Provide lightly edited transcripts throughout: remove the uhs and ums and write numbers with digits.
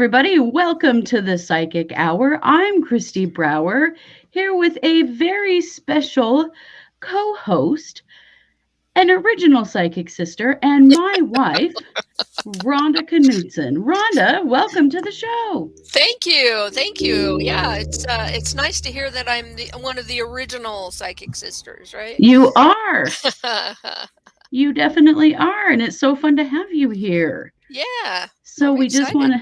everybody. Welcome to the Psychic Hour. I'm Kristi Brower, here with a very special co-host, an original psychic sister, and my wife, Ronda Knudsen. Ronda, welcome to the show. Thank you. Thank you. Yeah, it's nice to hear that I'm one of the original psychic sisters, right? You are. You definitely are, and it's so fun to have you here. Yeah. So I'm we just excited. want to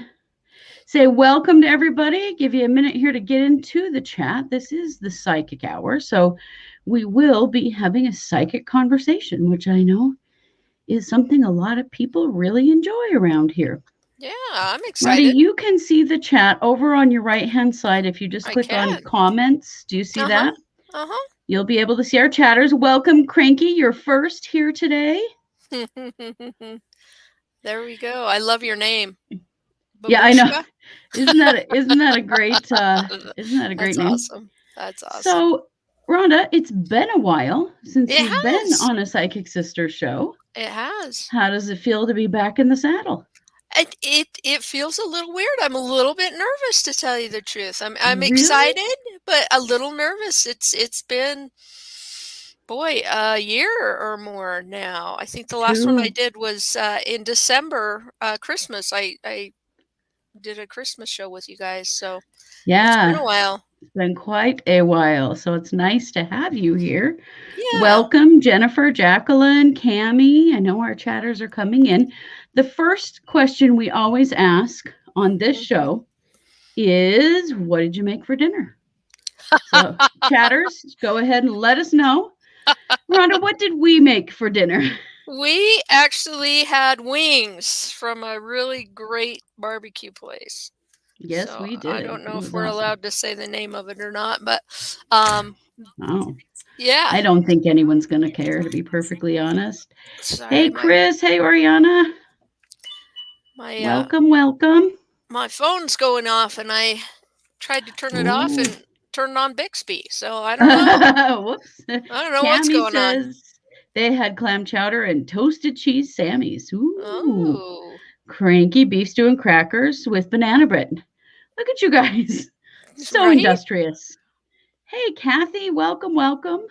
say welcome to everybody. Give you a minute here to get into the chat. This is the Psychic Hour, so we will be having a psychic conversation, which I know is something a lot of people really enjoy around here. Yeah, I'm Ronda, excited. you can see the chat over on your right-hand side if you just I click on can. comments. Do you see Uh-huh. that? Uh-huh. You'll be able to see our chatters. Welcome, Cranky. You're first here today. There we go. I love your name. Yeah, I know. Babushka. Isn't that a great That's name? awesome. That's awesome. So, Rhonda, it's been a while since It you've been has. on a Psychic Sister show. It has. How does it feel to be back in the saddle? It feels a little weird. I'm a little bit nervous, to tell you the truth. I'm Really? excited, but a little nervous. It's been, boy, a year or more now. I think the last one I did was in December, Christmas. I did a Christmas show with you guys, so it's been Yeah, a while. it's been quite a while. So it's nice to have you here. Yeah. Welcome, Jennifer, Jacqueline, Cammie. I know our chatters are coming in. The first question we always ask on this show is, what did you make for dinner? So, chatters, go ahead and let us know. Rhonda, what did we make for dinner? We actually had wings from a really great barbecue place. Yes, So we did. I don't know It if was we're awesome. allowed to say the name of it or not, but Oh, yeah. I don't think anyone's going to care, to be perfectly honest. Sorry, Hey, Chris. Hey, Oriana. Welcome, welcome. My phone's going off, and I tried to turn it off and turned on Bixby. So I don't know. Whoops. I don't know Cammie what's going on. says they had clam chowder and toasted cheese Sammys. Ooh. Oh. Cranky beef stew and crackers with banana bread. Look at you guys. So Right? industrious. Hey, Kathy, welcome, welcome.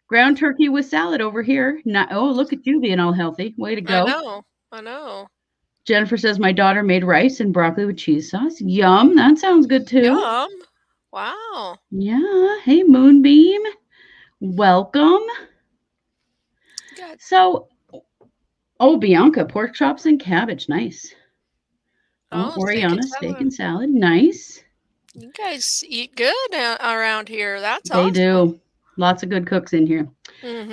Ground turkey with salad over here. Oh, look at you being all healthy. Way to go. I know. Jennifer says my daughter made rice and broccoli with cheese sauce. Yum. That sounds good too. Yum. Wow. Yeah. Hey, Moonbeam. Welcome. Good. So, Bianca, pork chops and cabbage. Nice. Oriana, steak and salad. Nice. You guys eat good around here. That's awesome. They do. Lots of good cooks in here.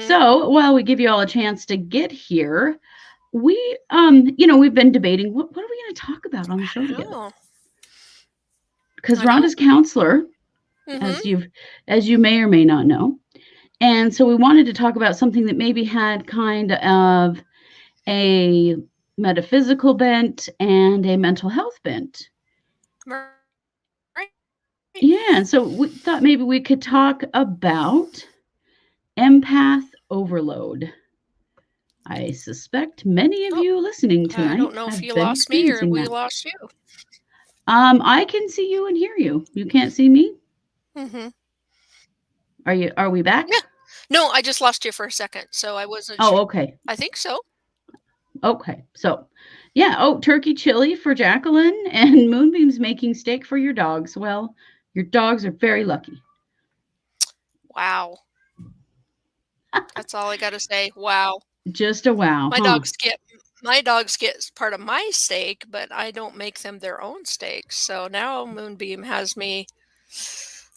So, while we give you all a chance to get here, we, we've been debating what are we going to talk about on the show together? Because Rhonda's counselor, as you may or may not know, and so we wanted to talk about something that maybe had kind of a metaphysical bent and a mental health bent. Right. Yeah, so we thought maybe we could talk about Empath Overload. I suspect many of you listening tonight. I don't know if you lost me or we lost you. I can see you and hear you. You can't see me? Are we back? Yeah. No, I just lost you for a second, so I wasn't sure. Okay. I think so. Okay. So, yeah, turkey chili for Jacqueline and Moonbeam's making steak for your dogs. Well, your dogs are very lucky. Wow. That's all I got to say. Wow. Just a wow. My dogs get part of my steak, but I don't make them their own steaks. So now Moonbeam has me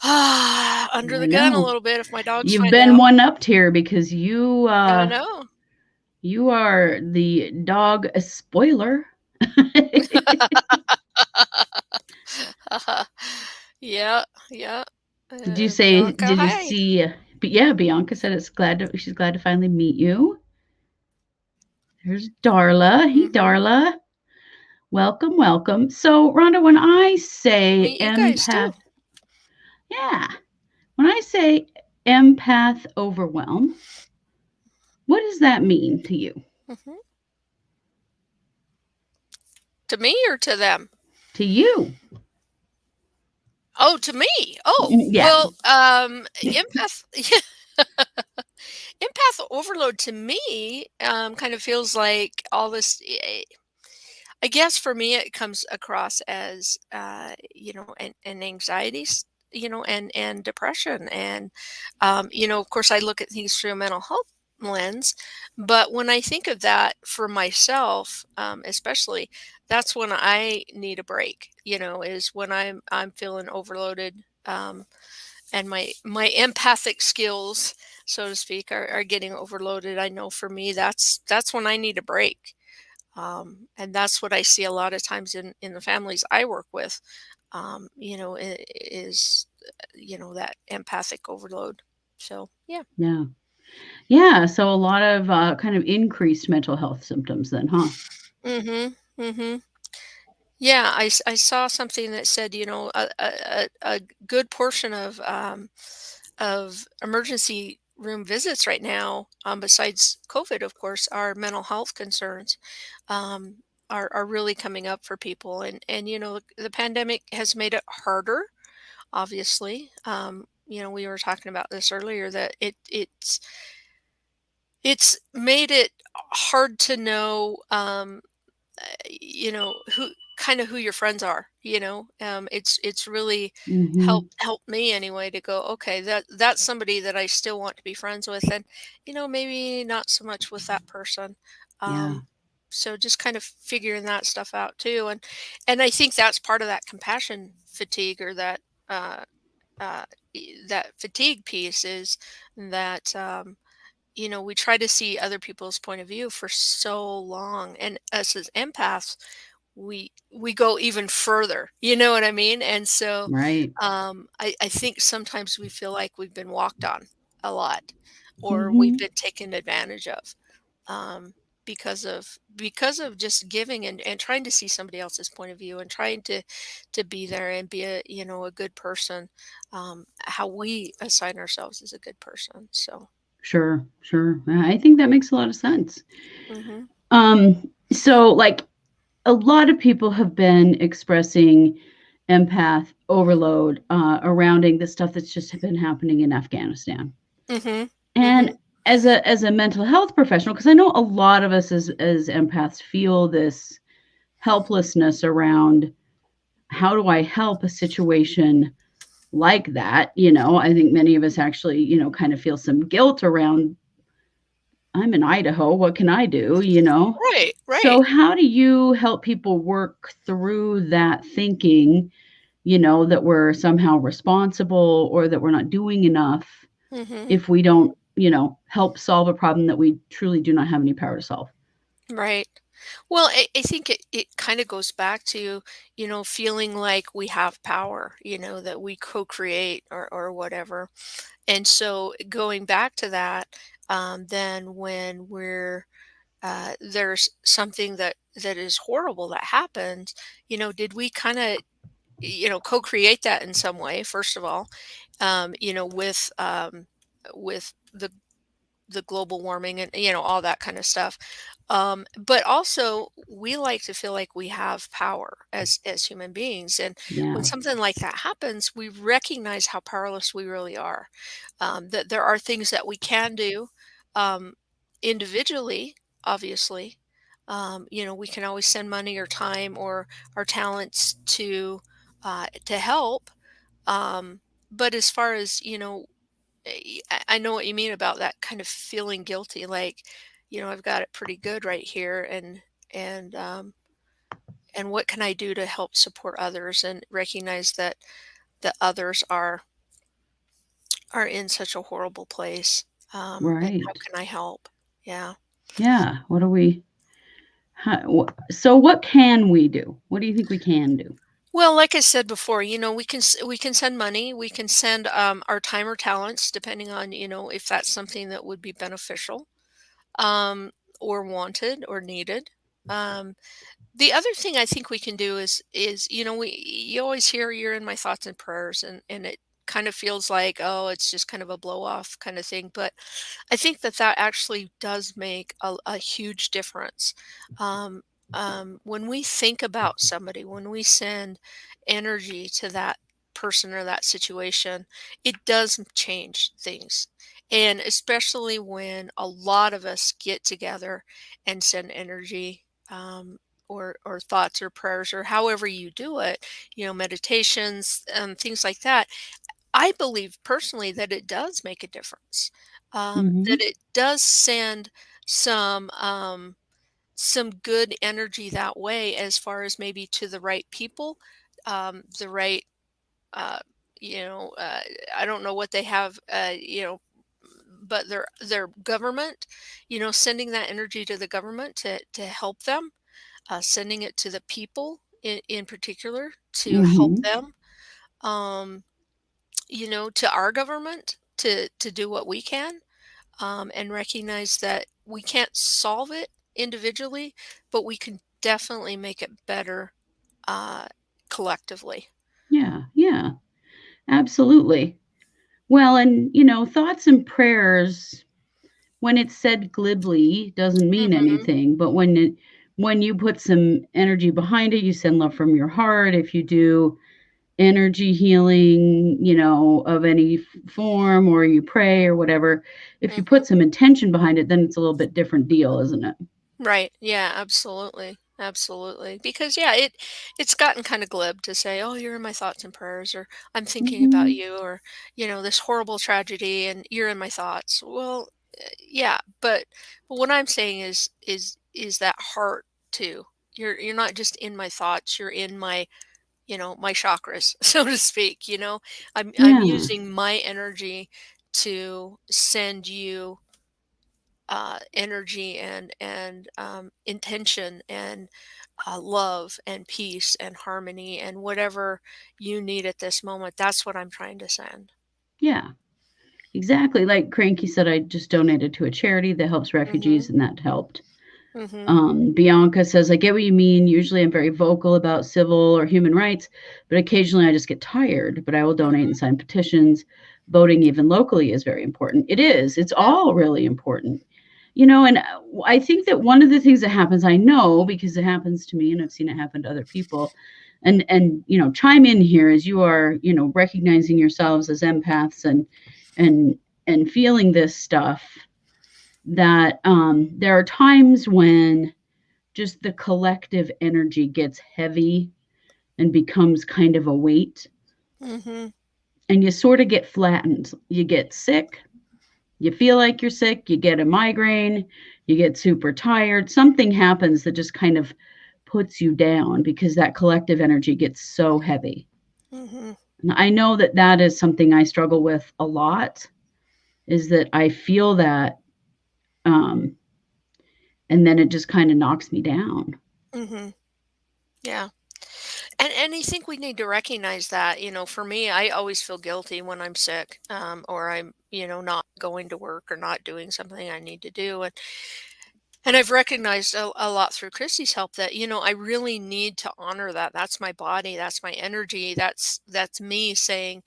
under the gun a little bit if my dogs You've find been out. one-upped here because you I know. You are the dog spoiler. Yeah. Did you say? Did you see? Yeah, Bianca said she's glad to finally meet you. There's Darla. Hey, Darla. Welcome, welcome. So, Rhonda, when I say empath, when I say empath overwhelm, what does that mean to you? To me or to them? to you? Oh, to me. Oh, Yeah. well, empath empath overload to me, kind of feels like all this. I guess for me, it comes across as, an anxiety, and depression. And, of course, I look at things through a mental health lens. But when I think of that for myself, especially, that's when I need a break, is when I'm feeling overloaded. And my empathic skills, so to speak, are getting overloaded. I know for me, that's when I need a break. And that's what I see a lot of times in the families I work with, is, that empathic overload. So, yeah. Yeah. Yeah. So a lot of kind of increased mental health symptoms then, huh? Mm-hmm. Mm-hmm. Yeah, I saw something that said, a good portion of emergency room visits right now, besides COVID, of course, are mental health concerns, are really coming up for people. And the pandemic has made it harder, obviously. We were talking about this earlier, that it's made it hard to know, who your friends are. It's really Hmm. helped me anyway to go, okay, that's somebody that I still want to be friends with. And maybe not so much with that person. Yeah. So just kind of figuring that stuff out too. And I think that's part of that compassion fatigue, or uh uh that fatigue piece, is that, we try to see other people's point of view for so long, and us as empaths, we go even further, you know what I mean? And so, Right. I think sometimes we feel like we've been walked on a lot, or we've Hmm. been taken advantage of, um, because of just giving, and trying to see somebody else's point of view, and trying to be there and be a good person, how we assign ourselves as a good person. So, Sure. Sure. I think that makes a lot of sense. hmm So like a lot of people have been expressing empath overload arounding the stuff that's just been happening in Afghanistan. hmm And hmm as a mental health professional, because I know a lot of us as empaths feel this helplessness around how do I help a situation like that? I think many of us actually, kind of feel some guilt around I'm in Idaho. What can I do? Right, So, right. how do you help people work through that thinking, that we're somehow responsible or that we're not doing enough hmm if we don't, help solve a problem that we truly do not have any power to solve? Right. Well, I think it kind of goes back to, feeling like we have power, that we co-create, or whatever. And so going back to that, then when there's something that is horrible that happens, did we kind of, co-create that in some way, first of all, with the global warming, and all that kind of stuff. But also, we like to feel like we have power as human beings, and when Yeah. something like that happens, we recognize how powerless we really are. That there are things that we can do, um, individually, obviously. We can always send money or time or our talents to help. Um, but as far as, I know what you mean about that kind of feeling guilty, like, I've got it pretty good right here, and and what can I do to help support others, and recognize that the others are in such a horrible place, and how Right. can I help? Yeah. Yeah. What do we so what can we do? What do you think we can do? Well, like I said before, we can send money, we can send, our time or talents, depending on, if that's something that would be beneficial, um, or wanted or needed. Um, The other thing I think we can do is you always hear "you're in my thoughts and prayers," and it kind of feels like, oh, it's just kind of a blow off kind of thing. But I think that actually does make a huge difference. when we think about somebody, when we send energy to that person or that situation, it does change things. And especially when a lot of us get together and send energy, or thoughts or prayers or however you do it, meditations, things like that. I believe personally that it does make a difference. That Mhm. it does send some some good energy that way, as far as maybe to the right people, the right, uh, you know, uh, I don't know what they have, but their government, sending that energy to the government to help them, sending it to the people in particular to help Mhm. them, um, to our government to do what we can, and recognize that we can't solve it individually, but we can definitely make it better, uh, collectively. Yeah, yeah, absolutely. Well, and, thoughts and prayers, when it's said glibly, doesn't mean Mhm, anything, but when you put some energy behind it, you send love from your heart. If you do energy healing, of any form, or you pray or whatever, if you mhm. put some intention behind it, then it's a little bit different deal, isn't it? Right. Yeah, absolutely. Absolutely. Because yeah, it's gotten kind of glib to say, "Oh, you're in my thoughts and prayers," or "I'm thinking about Mhm. you," or, "This horrible tragedy and you're in my thoughts." Well, yeah, but what I'm saying is that heart too. You're not just in my thoughts, you're in my chakras, so to speak, I'm Yeah, using my energy to send you energy and intention and love and peace and harmony and whatever you need at this moment. That's what I'm trying to send. yeah, exactly. Like Cranky said, I just donated to a charity that helps Mhm. refugees, and that helped. Mhm. Bianca says, I get what you mean. Usually I'm very vocal about civil or human rights, but occasionally I just get tired. But I will donate and Mhm. sign petitions. Voting, even locally, is very important. It is. It's Yeah. all really important. And I think that one of the things that happens, I know because it happens to me and I've seen it happen to other people, and chime in here as you are, recognizing yourselves as empaths and and feeling this stuff, that there are times when just the collective energy gets heavy and becomes kind of a weight, Mhm. and you sort of get flattened. You get sick, you feel like you're sick, you get a migraine, you get super tired. Something happens that just kind of puts you down because that collective energy gets so heavy. Mhm. And I know that that is something I struggle with a lot, is that I feel that, um, and then it just kind of knocks me down. Mhm. Yeah. And I think we need to recognize that, for me, I always feel guilty when I'm sick, or I'm, not going to work or not doing something I need to do. And I've recognized a lot through Kristi's help that, I really need to honor that. That's my body, that's my energy, that's me saying,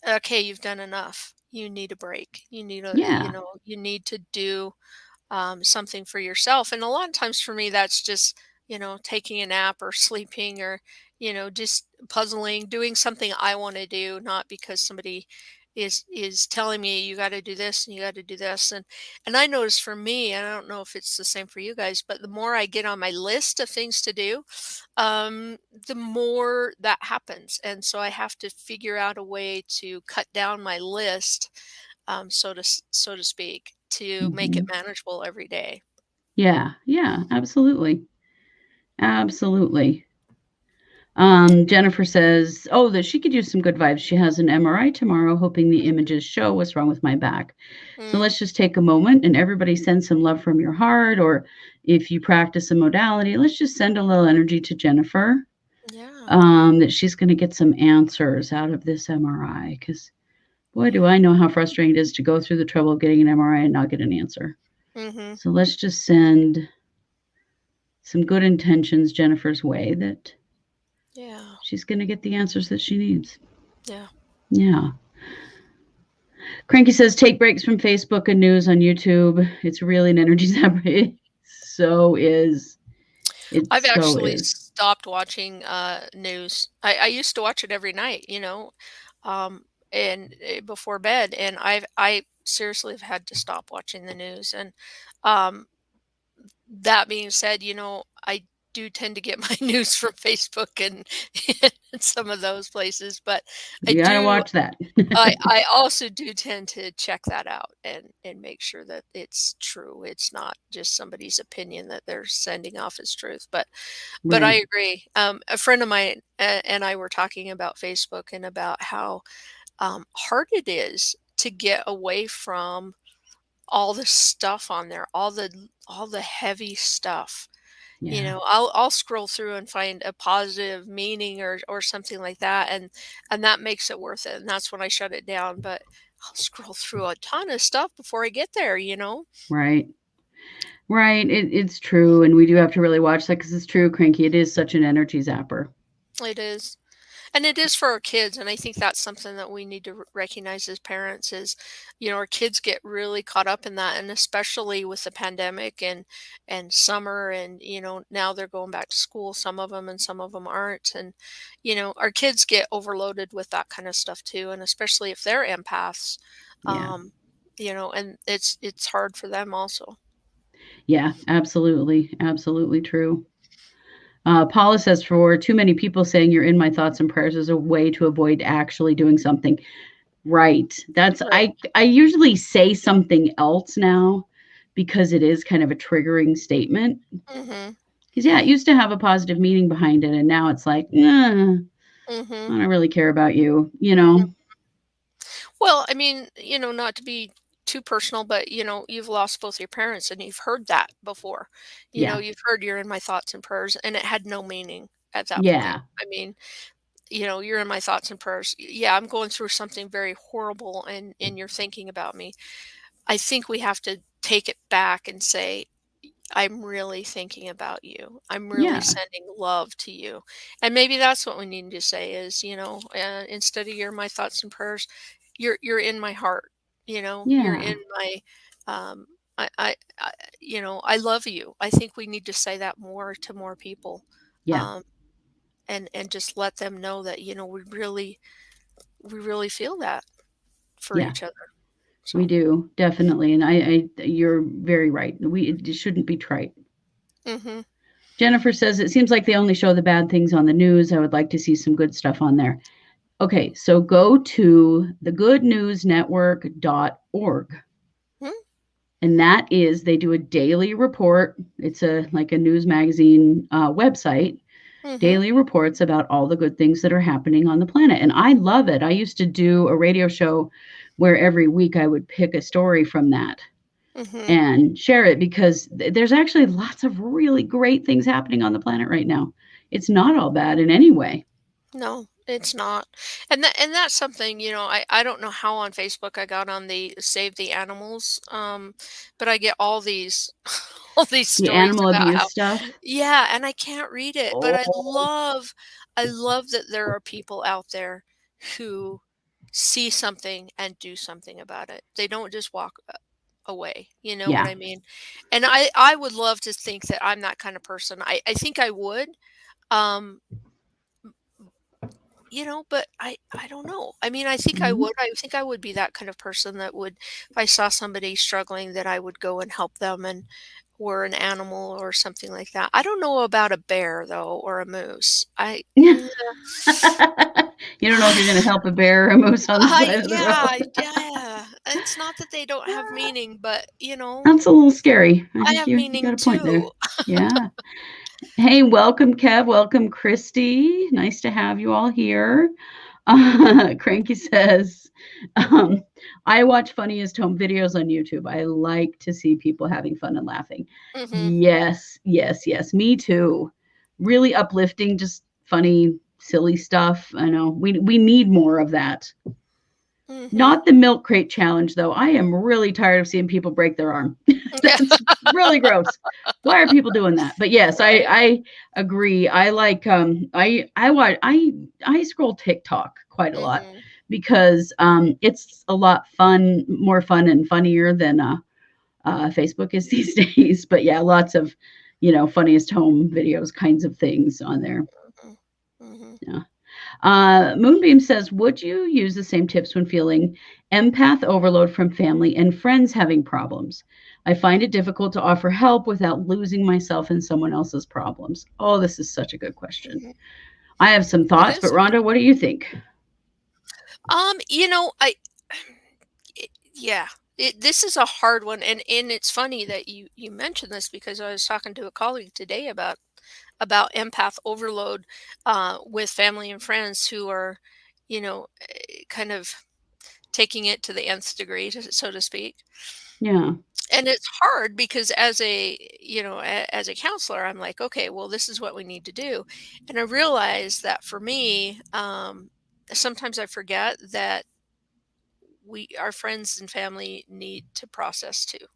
okay, you've done enough. You need a break. Yeah. You need to do something for yourself. And a lot of times for me, that's just, taking a nap or sleeping or, just puzzling, doing something I want to do, not because somebody is telling me you got to do this and you got to do this. And I notice for me, and I don't know if it's the same for you guys, but the more I get on my list of things to do, um, the more that happens. And so I have to figure out a way to cut down my list, so to speak, to make it Hmm. manageable every day. Yeah. Yeah. Absolutely. Absolutely. Jennifer says, oh, that she could use some good vibes. She has an MRI tomorrow, hoping the Mhm. images show what's wrong with my back. So Mm, let's just take a moment and everybody send some love from your heart. Or if you practice a modality, let's just send a little energy to Jennifer, yeah. that she's going to get some answers out of this MRI. Because boy, do Yeah. I know how frustrating it is to go through the trouble of getting an MRI and not get an answer. Mhm. So let's just send some good intentions Jennifer's way, that Yeah. she's going to get the answers that she needs. Yeah. Yeah. Cranky says, take breaks from Facebook and news on YouTube. It's really an energy zap. It so is. It I've so actually is. stopped watching news. I used to watch it every night, um, and before bed, and I seriously have had to stop watching the news. And um, that being said, I do tend to get my news from Facebook and some of those places, but I You got to do watch that. I also do tend to check that out and make sure that it's true. It's not just somebody's opinion that they're sending off as truth. But I Right. agree. A friend of mine and I were talking about Facebook and about how hard it is to get away from all the stuff on there, all the heavy stuff. Yeah. I'll scroll through and find a positive meaning or something like that, and that makes it worth it, and that's when I shut it down. But I'll scroll through a ton of stuff before I get there. Right. Right. It's true. And we do have to really watch that because it's true, Cranky. It is such an energy zapper. It is. And it is for our kids, and I think that's something that we need to recognize as parents is, our kids get really caught up in that, and especially with the pandemic and summer, and now they're going back to school, some of them, and some of them aren't. And our kids get overloaded with that kind of stuff too, and especially if they're empaths, Yeah. and it's hard for them also. Yeah. Absolutely. Absolutely true. Paula says, for too many people saying you're in my thoughts and prayers is a way to avoid actually doing something. Right. That's Right. I usually say something else now because it is kind of a triggering statement. Mhm. Because yeah, it used to have a positive meaning behind it, and now it's like, I Mhm. don't really care about you. Well, I mean, not to be too personal, but you've lost both your parents and you've heard that before. Yeah. You've heard you're in my thoughts and prayers and it had no meaning at that point. Yeah. I mean, you're in my thoughts and prayers. Yeah, I'm going through something very horrible and you're thinking about me. I think we have to take it back and say, I'm really thinking about you. I'm really Yeah. sending love to you. And maybe that's what we need to say is, instead of you're my thoughts and prayers, you're in my heart. You're Yeah. in my um I love you. I think we need to say that more to more people. Yeah. Um and just let them know that, we really feel that for Yeah. each other. We So, do, definitely. And I you're very right. It shouldn't be trite. mhm. Jennifer says it seems like they only show the bad things on the news. I would like to see some good stuff on there. Okay, so go to thegoodnewsnetwork.org. Mm, And that is they do a daily report. It's a like a news magazine website, mhm. daily reports about all the good things that are happening on the planet. And I love it. I used to do a radio show where every week I would pick a story from that Mhm. and share it because there's actually lots of really great things happening on the planet right now. It's not all bad in any way. No, it's not. And that's something, I don't know how on Facebook I got on the Save the Animals, but I get all these all these The stories animal about abuse how stuff. yeah, and I can't read it, but I Oh, love I love that there are people out there who see something and do something about it. They don't just walk away. You know what yeah. I mean? And I would love to think that I'm that kind of person. I think I would. Um but I don't know. I mean, I think I Mhm. would. I think I would be that kind of person that would if I saw somebody struggling that I would go and help them and or an animal or something like that. I don't know about a bear though or a moose. You don't know if you're going to help a bear or a moose on the I side of the yeah, road. yeah. It's not that they don't have meaning, but That's a little scary. I I think have you got meaning a point there. too. Yeah. Hey, welcome, Kev. Welcome, Kristi. Nice to have you all here. Cranky says, um, I watch funniest home videos on YouTube. I like to see people having fun and laughing. Mhm. Yes, yes, yes. Me too. Really uplifting, just funny, silly stuff. I know we need more of that. Mhm. Not the milk crate challenge, though. I am really tired of seeing people break their arm. That's really gross. Why are people doing that? But yes, I Right. I agree. I like I scroll TikTok quite a lot Mhm. because it's a lot more fun and funnier than Facebook is these days. But yeah, lots of funniest home videos kinds of things on there. Mm-hmm. Yeah. Moonbeam says, would you use the same tips when feeling empath overload from family and friends having problems? I find it difficult to offer help without losing myself in someone else's problems. Oh, this is such a good question. Mm-hmm. I have some It thoughts, but is a good. Rhonda, what do you think? I yeah. This is a hard one, and it's funny that you mentioned this because I was talking to a colleague today about empath overload with family and friends who are, kind of taking it to the nth degree, so to speak. Yeah. And it's hard because as a counselor, I'm like, okay, well, this is what we need to do, and I realize that for me, sometimes I forget that our friends and family need to process too,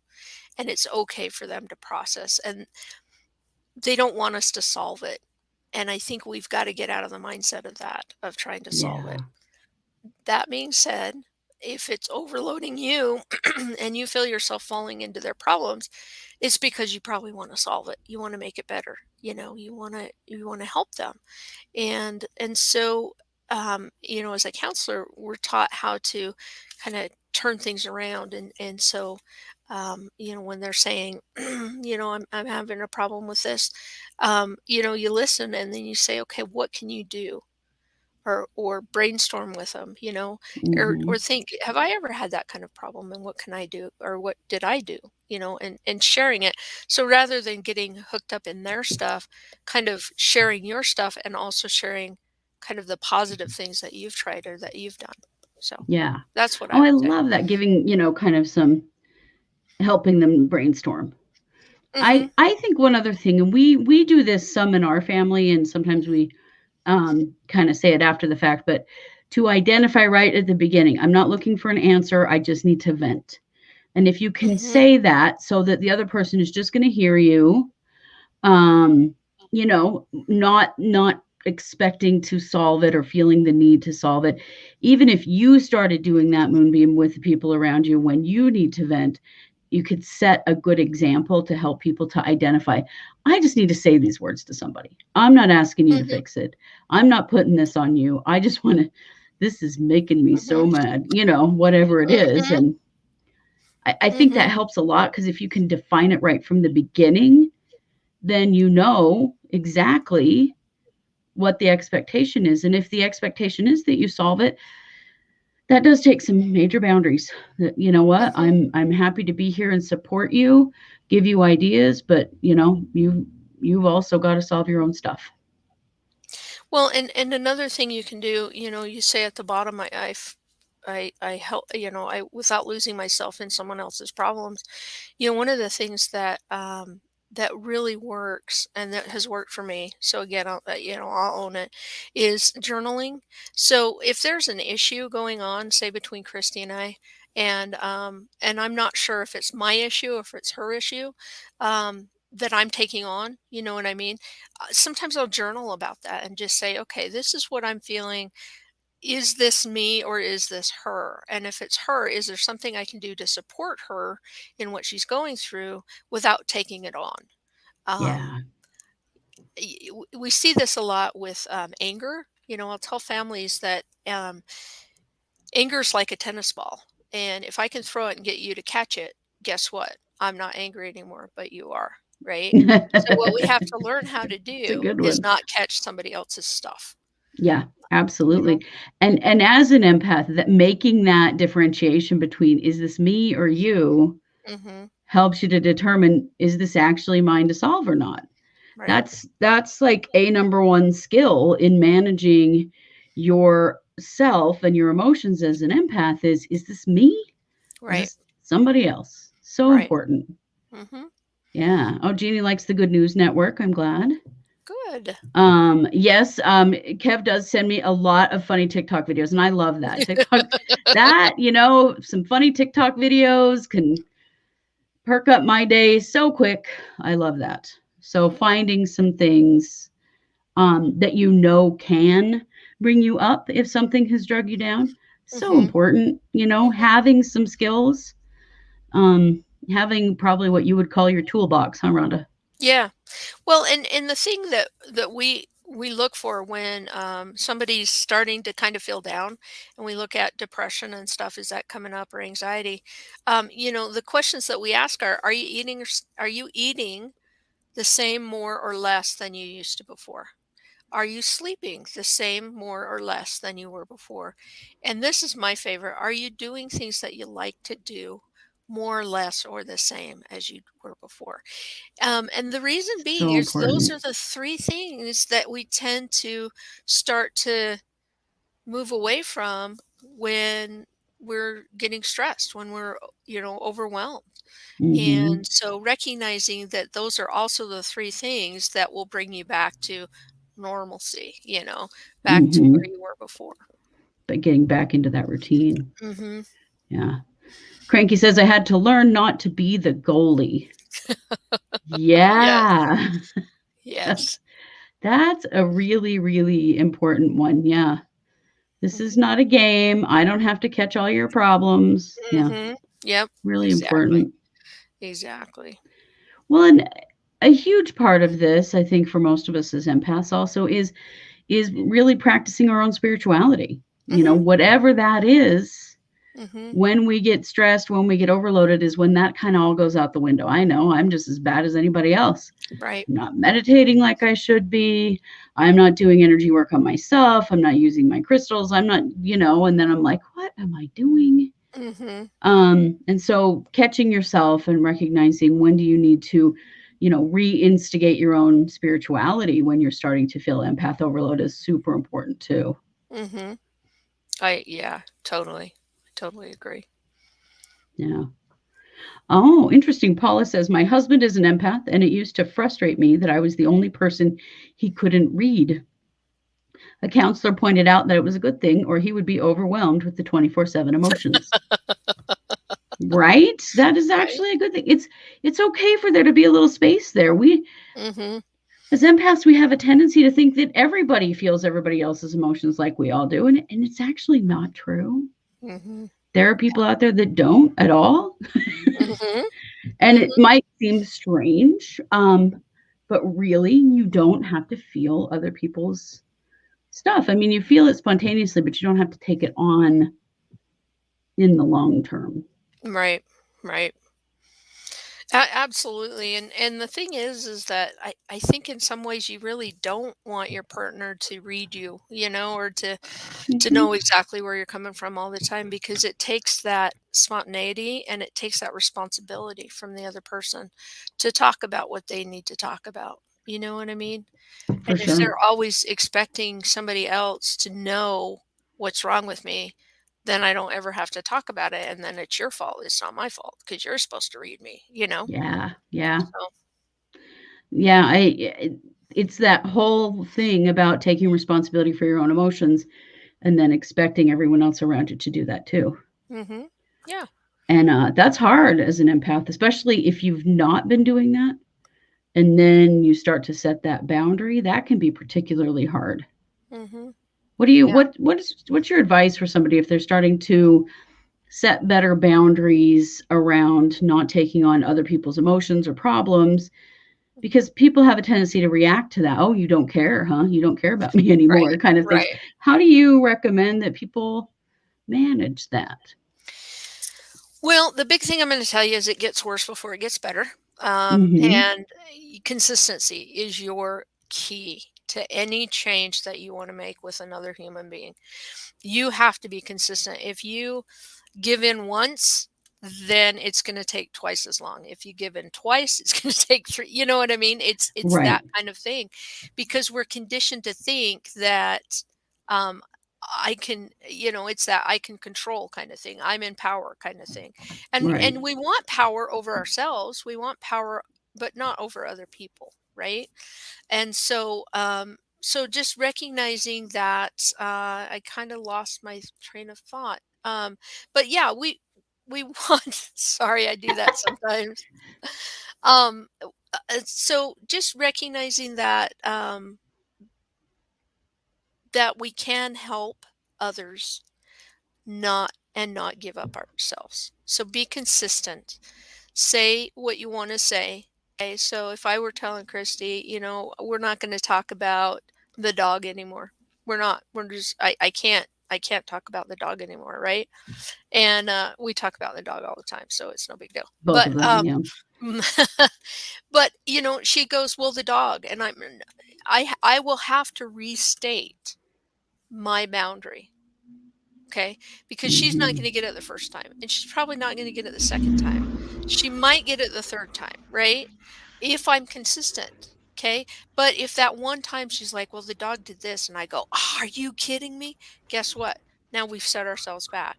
and it's okay for them to process, and they don't want us to solve it. And I think we've got to get out of the mindset of that, of trying to solve it. Yeah. That being said, if it's overloading you and you feel yourself falling into their problems, it's because you probably want to solve it. You want to make it better. You want to help them. And so as a counselor, we're taught how to kind of turn things around. And so when they're saying, I'm having a problem with this, you listen and then you say, okay, what can you do? Or brainstorm with them, or Hmm. think, have I ever had that kind of problem, and what can I do, or what did I do, and sharing it. So rather than getting hooked up in their stuff, kind of sharing your stuff and also sharing kind of the positive things that you've tried or that you've done. So Yeah. that's what I Oh, I would say. love that, giving, kind of some helping them brainstorm. Mhm. I think one other thing, and we do this some in our family, and sometimes we kind of say it after the fact, but to identify right at the beginning, I'm not looking for an answer. I just need to vent. And if you can Mhm. say that so that the other person is just going to hear you, not expecting to solve it or feeling the need to solve it. Even if you started doing that, Moonbeam, with the people around you when you need to vent, you could set a good example to help people to identify, I just need to say these words to somebody. I'm not asking you to Mhm. fix it. I'm not putting this on you. I just want to, this is making me so Mhm. mad, whatever it is. Mhm. And I think that Mhm. helps a lot because if you can define it right from the beginning, then you know exactly what the expectation is. And if the expectation is that you solve it, that does take some major boundaries. That, you know what, Mhm. I'm happy to be here and support you, give you ideas, but you've also got to solve your own stuff. Well, and another thing you can do, you say at the bottom, I help, I without losing myself in someone else's problems. One of the things that really works and that has worked for me. So again, I'll own it, is journaling. So if there's an issue going on, say between Kristi and I, and I'm not sure if it's my issue or if it's her issue, that I'm taking on, you know what I mean? Sometimes I'll journal about that and just say, okay, this is what I'm feeling. Is this me or is this her? And if it's her, is there something I can do to support her in what she's going through without taking it on? Um, Yeah. we see this a lot with anger. I'll tell families that anger is like a tennis ball. And if I can throw it and get you to catch it, guess what? I'm not angry anymore, but you are, right? So what we have to learn how to It's a do good is one. not catch somebody else's stuff, Yeah, you know? absolutely. And as an empath, that making that differentiation between, is this me or you, Hmm. helps you to determine, is this actually mine to solve or not. Right, That's like a number one skill in managing yourself and your emotions as an empath, is this me or is right, this somebody else? So right. important. Hmm. Yeah. Oh, Jeannie likes the Good News Network. I'm glad. Good. Yes, Kev does send me a lot of funny TikTok videos, and I love that. TikTok, that, some funny TikTok videos can perk up my day so quick. I love that. So Mhm, finding some things that can bring you up if something has drug you down, so mhm, important. mhm. Having some skills, um, having probably what you would call your toolbox, huh, Rhonda? Yeah. Well, and the thing that we look for when somebody's starting to kind of feel down, and we look at depression and stuff, is that coming up, or anxiety? The questions that we ask are you eating are you eating the same more or less than you used to before? Are you sleeping the same more or less than you were before? And this is my favorite. Are you doing things that you like to do more or less or the same as you were before? And the reason being So is those are important. the three things that we tend to start to move away from when we're getting stressed, when we're, overwhelmed. Hmm. And so recognizing that those are also the three things that will bring you back to normalcy, back to where Hmm. you were before. But getting back into that routine. Mhm. Yeah. Cranky says, I had to learn not to be the goalie. Yes. Yeah. Yes. That's a really, really important one. Yeah. This is Mhm. not a game. I don't have to catch all your problems. Yeah. Mhm. Yep. Really Exactly. important. Exactly. Well, and a huge part of this, I think, for most of us as empaths also is really practicing our own spirituality. Mhm. Whatever that is, Mhm. when we get stressed, when we get overloaded, is when that kind of all goes out the window. I know I'm just as bad as anybody else. Right. I'm not meditating like I should be. I'm not doing energy work on myself. I'm not using my crystals. I'm not, and then I'm like, what am I doing? Mhm. And so catching yourself and recognizing when do you need to, reinstigate your own spirituality when you're starting to feel empath overload is super important too. Mhm. Yeah, totally. I totally agree. Yeah. Oh, interesting. Paula says, my husband is an empath, and it used to frustrate me that I was the only person he couldn't read. A counselor pointed out that it was a good thing, or he would be overwhelmed with the 24/7 emotions. Right? That is Right. actually a good thing. It's okay for there to be a little space there. We Mhm. as empaths, we have a tendency to think that everybody feels everybody else's emotions like we all do, and it's actually not true. Mhm. There are people out there that don't at all, Mhm. and it Mhm. might seem strange, but really, you don't have to feel other people's stuff. I mean, you feel it spontaneously, but you don't have to take it on in the long term. Right. Right. Absolutely. And the thing is that I think in some ways you really don't want your partner to read you, or to Mhm. know exactly where you're coming from all the time, because it takes that spontaneity and it takes that responsibility from the other person to talk about what they need to talk about. You know what I mean? For And if sure. they're always expecting somebody else to know what's wrong with me, then I don't ever have to talk about it, and then it's your fault, it's not my fault, because 'cause you're supposed to read me, you know? Yeah, yeah. So Yeah, it's that whole thing about taking responsibility for your own emotions and then expecting everyone else around you to do that too. mhm. Yeah. And, that's hard as an empath, especially if you've not been doing that, and then you start to set that boundary, that can be particularly hard. Mhm. What do you Yeah. what's your advice for somebody if they're starting to set better boundaries around not taking on other people's emotions or problems? Because people have a tendency to react to that, "Oh, you don't care, huh? You don't care about me anymore," Right, kind of thing. right. How do you recommend that people manage that? Well, the big thing I'm gonna tell you is it gets worse before it gets better. Mhm. And consistency is your key to any change that you wanna make with another human being. You have to be consistent. If you give in once, then it's going to take twice as long. If you give in twice, it's going to take three. You know what I mean? It's Right, that kind of thing, because we're conditioned to think that um, I can, it's that I can control kind of thing. I'm in power kind of thing, right. and we want power over ourselves. We want power, but not over other people, right? And so just recognizing that I kind of lost my train of thought. But yeah, we want sorry, I do that sometimes. So just recognizing that we can help others, not give up ourselves. So be consistent. Say what you want to say. Okay, so if I were telling Kristi, we're not going to talk about the dog anymore. We're not. We're just. I can't. I can't talk about the dog anymore, right? And we talk about the dog all the time, so it's no big deal. Both But of them, yeah. but she goes, well, the dog, and I will have to restate my boundary. Okay, because she's not going to get it the first time, and she's probably not going to get it the second time. She might get it the third time, right? If I'm consistent. Okay, but if that one time she's like, well, the dog did this, and I go, oh, are you kidding me? Guess what? Now we've set ourselves back.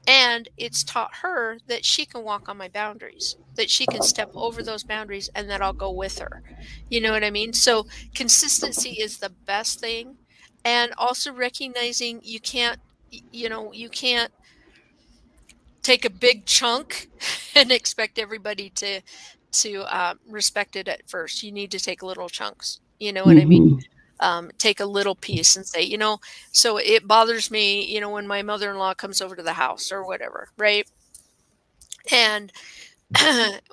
And it's taught her that she can walk on my boundaries, that she can step over those boundaries, and that I'll go with her. You know what I mean? So consistency is the best thing. And also recognizing you can't take a big chunk and expect everybody to respect it at first. You need to take little chunks. You know what I mean? Mm-hmm. Take a little piece and say, so it bothers me, when my mother-in-law comes over to the house or whatever, right? And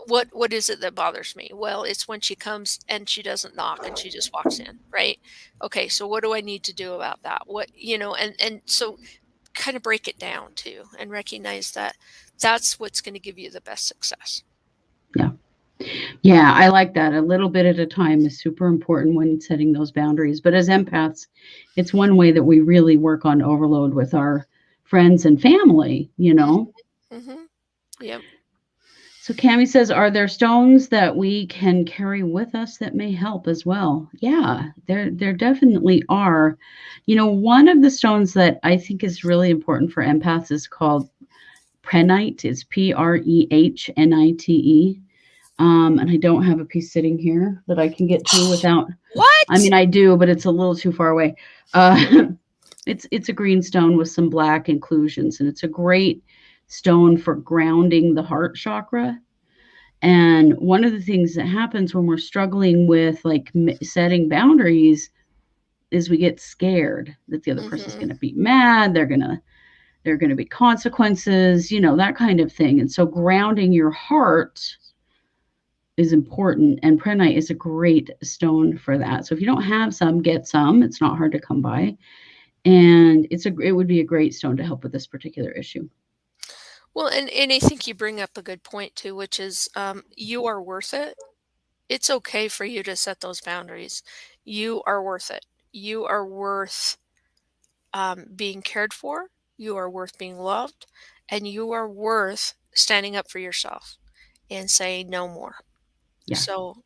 what is it that bothers me? Well, it's when she comes and she doesn't knock and she just walks in, right? Okay, so what do I need to do about that? And so kind of break it down too and recognize that that's what's going to give you the best success. Yeah. Yeah, I like that. A little bit at a time is super important when setting those boundaries. But as empaths, it's one way that we really work on overload with our friends and family. Mm-hmm. Yep. So Cami says, are there stones that we can carry with us that may help as well? Yeah, there definitely are. One of the stones that I think is really important for empaths is called prehnite. It's Prehnite. And I don't have a piece sitting here that I can get to without. What? I mean, I do, but it's a little too far away. Uh, it's a green stone with some black inclusions, and it's a great stone for grounding the heart chakra. And one of the things that happens when we're struggling with like setting boundaries is we get scared that the other person's Mm-hmm. going to be mad. They're going to be consequences, that kind of thing. And so grounding your heart is important, and prehnite is a great stone for that. So if you don't have some, get some. It's not hard to come by, and it would be a great stone to help with this particular issue. Well, and I think you bring up a good point too, which is you are worth it. It's okay for you to set those boundaries. You are worth it. You are worth being cared for. You are worth being loved, and you are worth standing up for yourself and saying no more. Yeah. So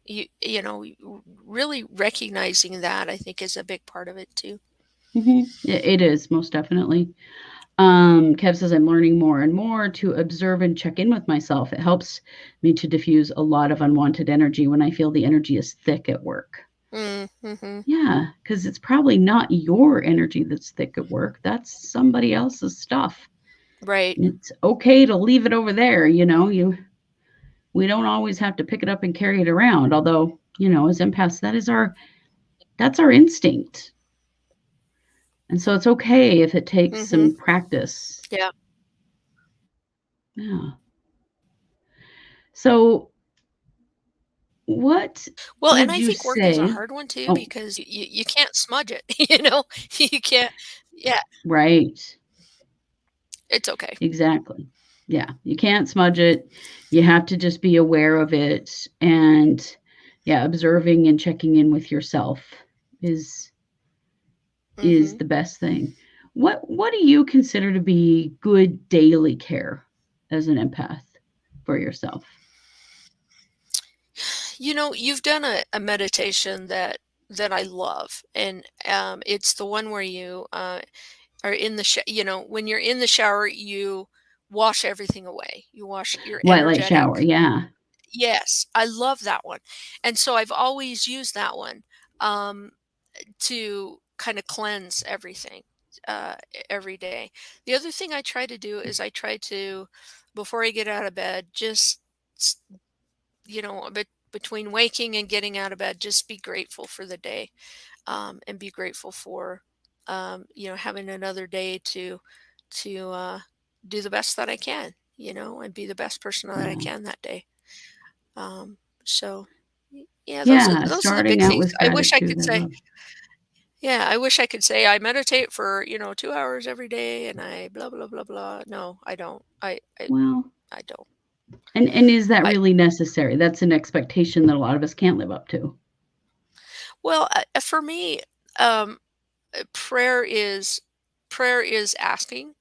really recognizing that, I think, is a big part of it too. It is most definitely. Kev says, I'm learning more and more to observe and check in with myself. It helps me to diffuse a lot of unwanted energy when I feel the energy is thick at work. Mm-hmm. Yeah, because it's probably not your energy that's thick at work. That's somebody else's stuff. Right. And it's okay to leave it over there. We don't always have to pick it up and carry it around. Although, as empaths, that's our instinct. And so it's okay if it takes Mm-hmm. some practice. Yeah. Yeah. So what Well, and would I you think work is a say? hard one too Oh, because you can't smudge it. You can't. Yeah, right. it's okay. Exactly. Yeah. You can't smudge it. You have to just be aware of it. And yeah, observing and checking in with yourself is Mm-hmm. the best thing. What do you consider to be good daily care as an empath for yourself? You've done a meditation that I love, and it's the one where you are in the when you're in the shower, you wash everything away. You wash your White light shower, energetic. yeah. Yes, I love that one, and so I've always used that one um, to kind of cleanse everything every day. The other thing I try to do is I try to, before I get out of bed, just s- a bit between waking and getting out of bed, just be grateful for the day, and be grateful for having another day to do the best that I can, and be the best person that I Yeah. can that day. So. Yeah, Yeah, those are the big starting out things. with I wish I gratitude, could I say love. yeah, I wish I could say I meditate for, 2 hours every day and I blah, blah, blah, blah. No, I don't. Well, I don't. and is that I really necessary? That's an expectation that a lot of us can't live up to. well, for me, um, prayer is asking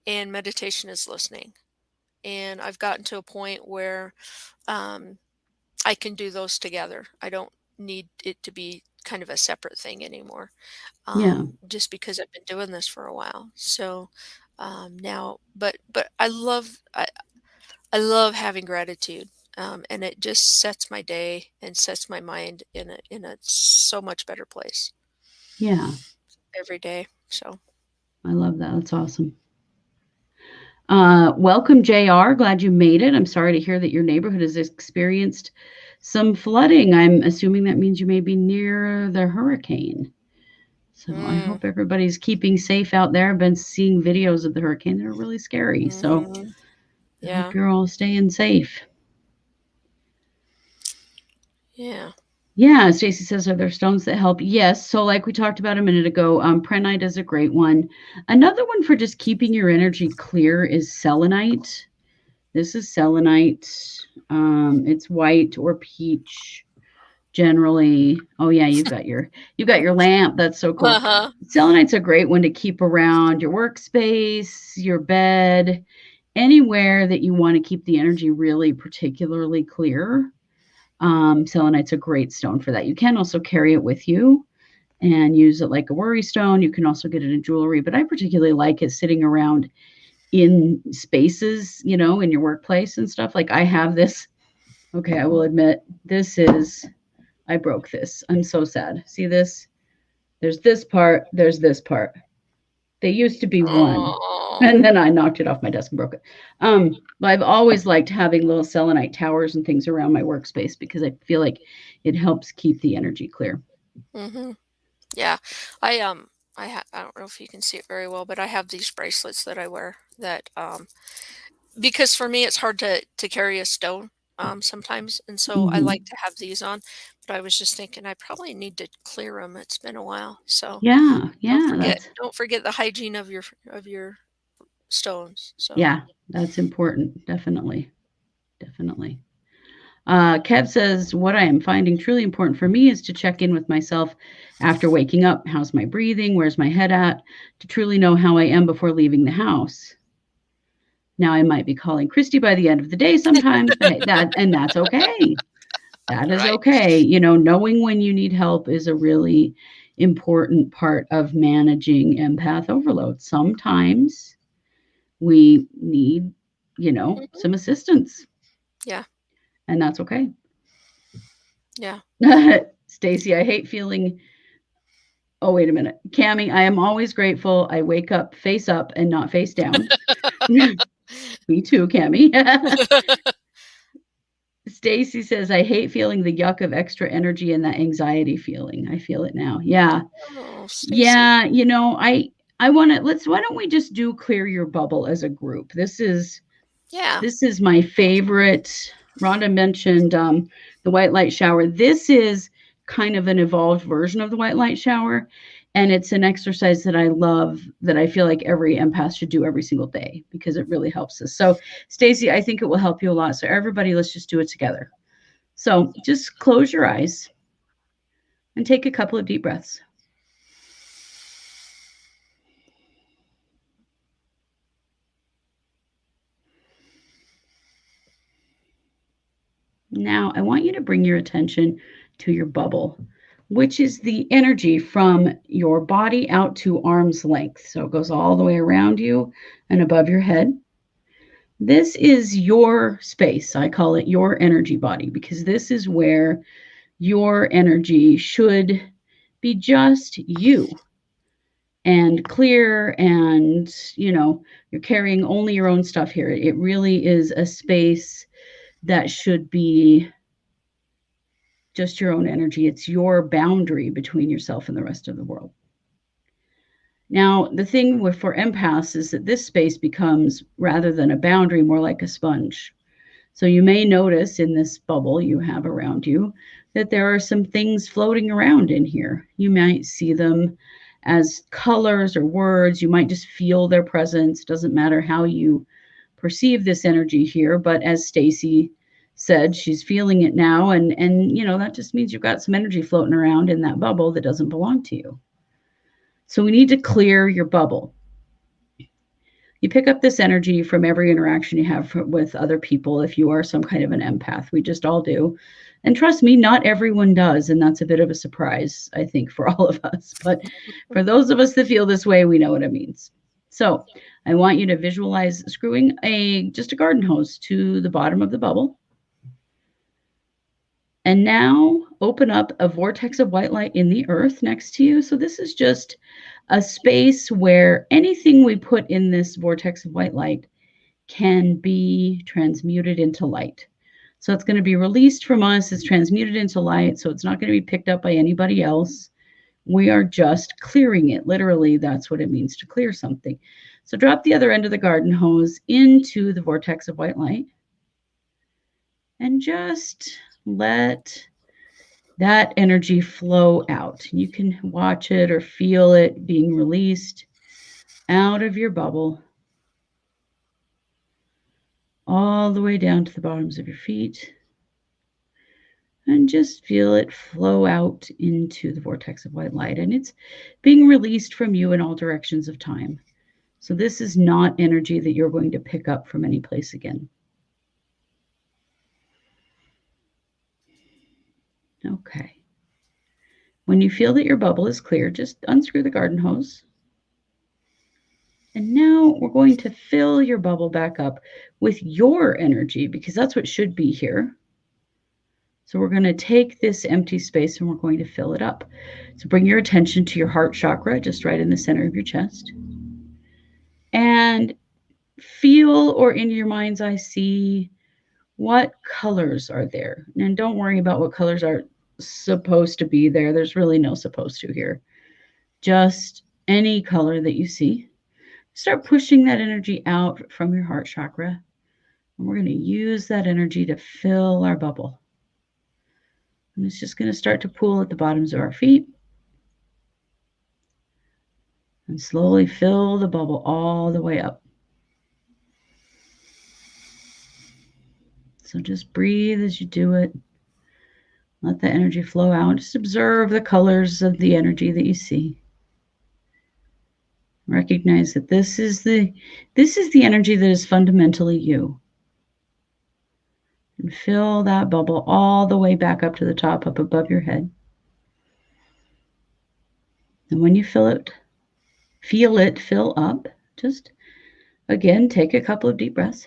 and meditation is listening. And I've gotten to a point where um, I can do those together. I don't need it to be kind of a separate thing anymore. Yeah, Just because I've been doing this for a while. So now, but I love having gratitude, and it just sets my day and sets my mind in a so much better place yeah, every day. So I love that. That's awesome. Welcome, JR. Glad you made it. I'm sorry to hear that your neighborhood has experienced some flooding. I'm assuming that means you may be near the hurricane. So I mm, hope everybody's keeping safe out there. I've been seeing videos of the hurricane that are really scary. So hmm I hope yeah, you're all staying safe. yeah. Yeah, Stacy says, are there stones that help? Yes. So, like we talked about a minute ago, Prenite is a great one. Another one for just keeping your energy clear is Selenite. This is Selenite. It's white or peach generally. Oh yeah, you've got your lamp. That's so cool. Uh-huh. Selenite's a great one to keep around your workspace, your bed, anywhere that you want to keep the energy really particularly clear. Selenite's a great stone for that. You can also carry it with you and use it like a worry stone. You can also get it in jewelry, but I particularly like it sitting around in spaces, in your workplace and stuff. Like I have this. Okay, I will admit I broke this. I'm so sad. See this? There's this part, there's this part. They used to be one. Oh. And then I knocked it off my desk and broke it. But I've always liked having little selenite towers and things around my workspace because I feel like it helps keep the energy clear. hmm Yeah. I I don't know if you can see it very well, but I have these bracelets that I wear that because for me it's hard to carry a stone sometimes, and so I like Hmm. to have these on. But I was just thinking I probably need to clear them. It's been a while, so Yeah, yeah, don't forget the hygiene of your stones. So yeah, that's important. Definitely, definitely. Kev says, what I am finding truly important for me is to check in with myself after waking up. How's my breathing? Where's my head at? To truly know how I am before leaving the house. Now, I might be calling Kristi by the end of the day sometimes, but hey, that's okay. That is right. okay. Knowing when you need help is a really important part of managing empath overload. Sometimes we need, Mhm. some assistance, Yeah, and that's okay. yeah. Stacy, I hate feeling. Oh, wait a minute. Cami, I am always grateful I wake up face up and not face down. Me too, Cami. Stacy says, I hate feeling the yuck of extra energy and that anxiety feeling. I feel it now. Yeah. Oh, Stacy. Yeah. I want to, why don't we just do clear your bubble as a group? Yeah. This is my favorite. Rhonda mentioned the white light shower. This is kind of an evolved version of the white light shower. And it's an exercise that I love that I feel like every empath should do every single day because it really helps us. So, Stacy, I think it will help you a lot. So, everybody, let's just do it together. So, just close your eyes and take a couple of deep breaths. Now, I want you to bring your attention to your bubble, which is the energy from your body out to arm's length. So it goes all the way around you and above your head. This is your space. I call it your energy body because this is where your energy should be just you and clear and you're carrying only your own stuff here. It really is a space that should be just your own energy. It's your boundary between yourself and the rest of the world. Now, the thing for empaths is that this space becomes, rather than a boundary, more like a sponge. So you may notice in this bubble you have around you that there are some things floating around in here. You might see them as colors or words. You might just feel their presence. Doesn't matter how you perceive this energy here, but as Stacy said, she's feeling it now, and that just means you've got some energy floating around in that bubble that doesn't belong to you. So we need to clear your bubble. You pick up this energy from every interaction you have with other people if you are some kind of an empath. We just all do. And trust me, not everyone does. And that's a bit of a surprise, I think, for all of us. But for those of us that feel this way, we know what it means. So I want you to visualize screwing just a garden hose to the bottom of the bubble. And now open up a vortex of white light in the earth next to you. So this is just a space where anything we put in this vortex of white light can be transmuted into light. So it's going to be released from us, it's transmuted into light, so it's not going to be picked up by anybody else. We are just clearing it. Literally, that's what it means to clear something. So drop the other end of the garden hose into the vortex of white light and just let that energy flow out. You can watch it or feel it being released out of your bubble, all the way down to the bottoms of your feet. And just feel it flow out into the vortex of white light. And it's being released from you in all directions of time. So this is not energy that you're going to pick up from any place again. Okay. When you feel that your bubble is clear, just unscrew the garden hose. And now we're going to fill your bubble back up with your energy, because that's what should be here. So we're going to take this empty space and we're going to fill it up. So bring your attention to your heart chakra, just right in the center of your chest. And feel, or in your mind's eye, see what colors are there. And don't worry about what colors are supposed to be there. There's really no supposed to here. Just any color that you see. Start pushing that energy out from your heart chakra. And we're going to use that energy to fill our bubble. And it's just going to start to pool at the bottoms of our feet. And slowly fill the bubble all the way up. So just breathe as you do it. Let the energy flow out. Just observe the colors of the energy that you see. Recognize that this is the energy that is fundamentally you. And fill that bubble all the way back up to the top, up above your head. And when you feel it fill up, just again, take a couple of deep breaths.